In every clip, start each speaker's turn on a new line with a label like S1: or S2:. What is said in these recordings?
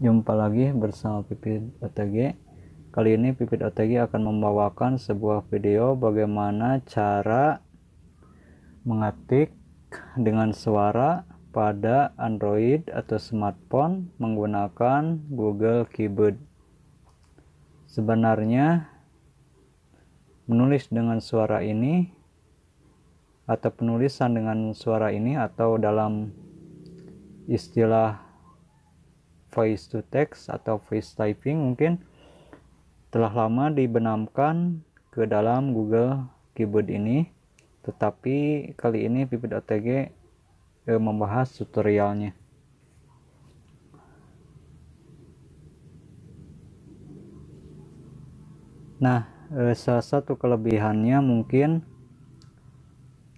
S1: Jumpa lagi bersama Pipit OTG. Kali ini Pipit OTG akan membawakan sebuah video bagaimana cara mengetik dengan suara pada Android atau smartphone menggunakan Google Keyboard. Sebenarnya menulis dengan suara ini atau penulisan dengan suara ini atau dalam istilah voice to text atau voice typing mungkin telah lama dibenamkan ke dalam Google Keyboard ini, tetapi kali ini Pipit OTG membahas tutorialnya. Nah, salah satu kelebihannya mungkin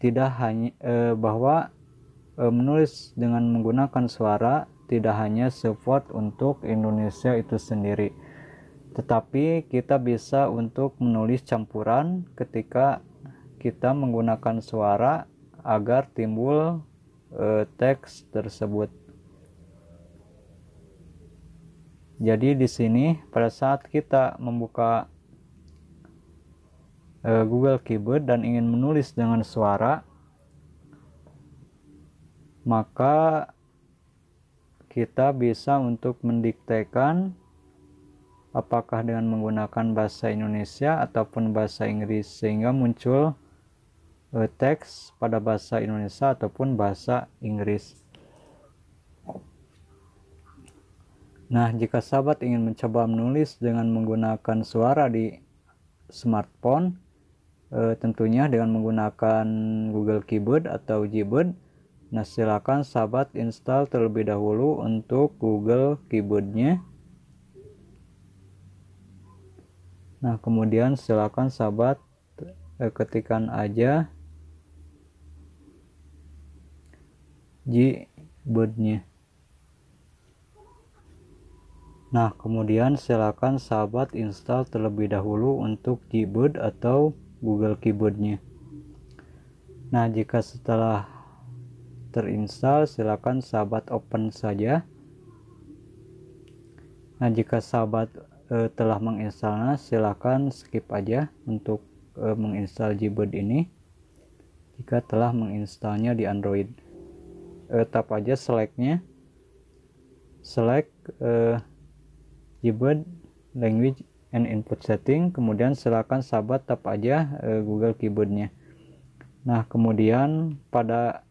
S1: tidak hanya bahwa menulis dengan menggunakan suara tidak hanya support untuk Indonesia itu sendiri, tetapi kita bisa untuk menulis campuran ketika kita menggunakan suara agar timbul teks tersebut. Jadi di sini pada saat kita membuka Google Keyboard dan ingin menulis dengan suara, maka kita bisa untuk mendiktekan apakah dengan menggunakan bahasa Indonesia ataupun bahasa Inggris, sehingga muncul teks pada bahasa Indonesia ataupun bahasa Inggris. Nah, jika sahabat ingin mencoba menulis dengan menggunakan suara di smartphone, tentunya dengan menggunakan Google Keyboard atau Gboard, nah silakan sahabat install terlebih dahulu untuk Google Keyboardnya. Nah, kemudian silakan sahabat ketikkan aja Gboardnya. Nah, kemudian silakan sahabat install terlebih dahulu untuk Gboard atau Google Keyboardnya. Nah, jika setelah terinstall, silakan sahabat open saja. Nah, jika sahabat telah menginstalnya, silakan skip aja untuk menginstal Gboard ini. Jika telah menginstalnya di Android, tap aja selectnya, select Gboard language and input setting, kemudian silakan sahabat tap aja Google Keyboardnya. Nah, kemudian pada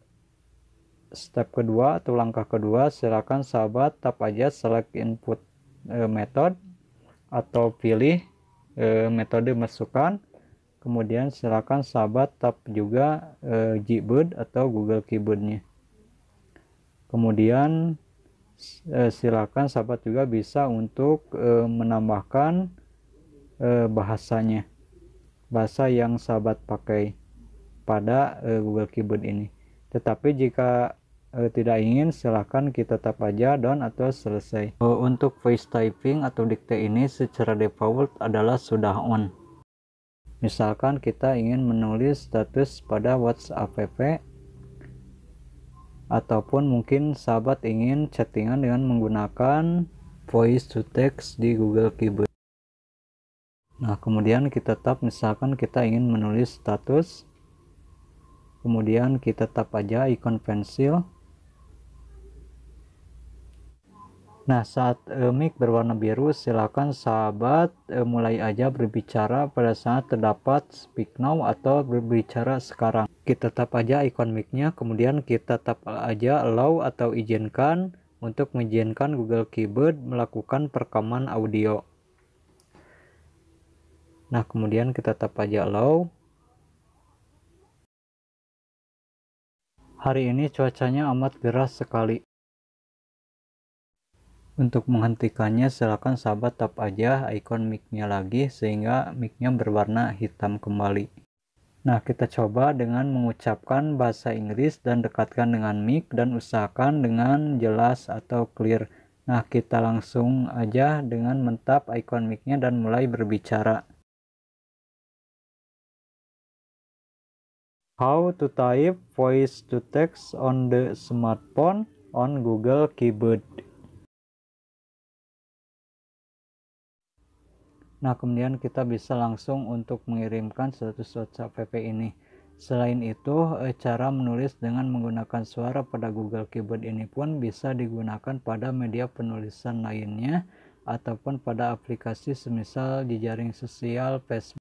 S1: step kedua atau langkah kedua, silakan sahabat tap aja select input method atau pilih metode masukan. Kemudian silakan sahabat tap juga Gboard atau Google Keyboardnya. Kemudian silakan sahabat juga bisa untuk menambahkan bahasanya, bahasa yang sahabat pakai pada Google Keyboard ini. Tetapi jika tidak ingin, silahkan kita tap aja done atau selesai. Untuk voice typing atau dikte ini secara default adalah sudah on. Misalkan kita ingin menulis status pada WhatsApp app, ataupun mungkin sahabat ingin chattingan dengan menggunakan voice to text di Google Keyboard. Nah, kemudian kita tap, misalkan kita ingin menulis status, kemudian kita tap aja ikon pensil. Nah, saat mic berwarna biru, silakan sahabat mulai aja berbicara pada saat terdapat speak now atau berbicara sekarang. Kita tap aja ikon mic-nya, kemudian kita tap aja allow atau izinkan untuk mengizinkan Google Keyboard melakukan perekaman audio. Nah, kemudian kita tap aja allow. Hari ini cuacanya amat gerah sekali. Untuk menghentikannya, silakan sahabat tap aja ikon mic-nya lagi sehingga mic-nya berwarna hitam kembali. Nah, kita coba dengan mengucapkan bahasa Inggris dan dekatkan dengan mic dan usahakan dengan jelas atau clear. Nah, kita langsung aja dengan mentap ikon mic-nya dan mulai berbicara. How to type voice to text on the smartphone on Google Keyboard. Nah, kemudian kita bisa langsung untuk mengirimkan status WhatsApp VP ini. Selain itu, cara menulis dengan menggunakan suara pada Google Keyboard ini pun bisa digunakan pada media penulisan lainnya ataupun pada aplikasi semisal di jaring sosial Facebook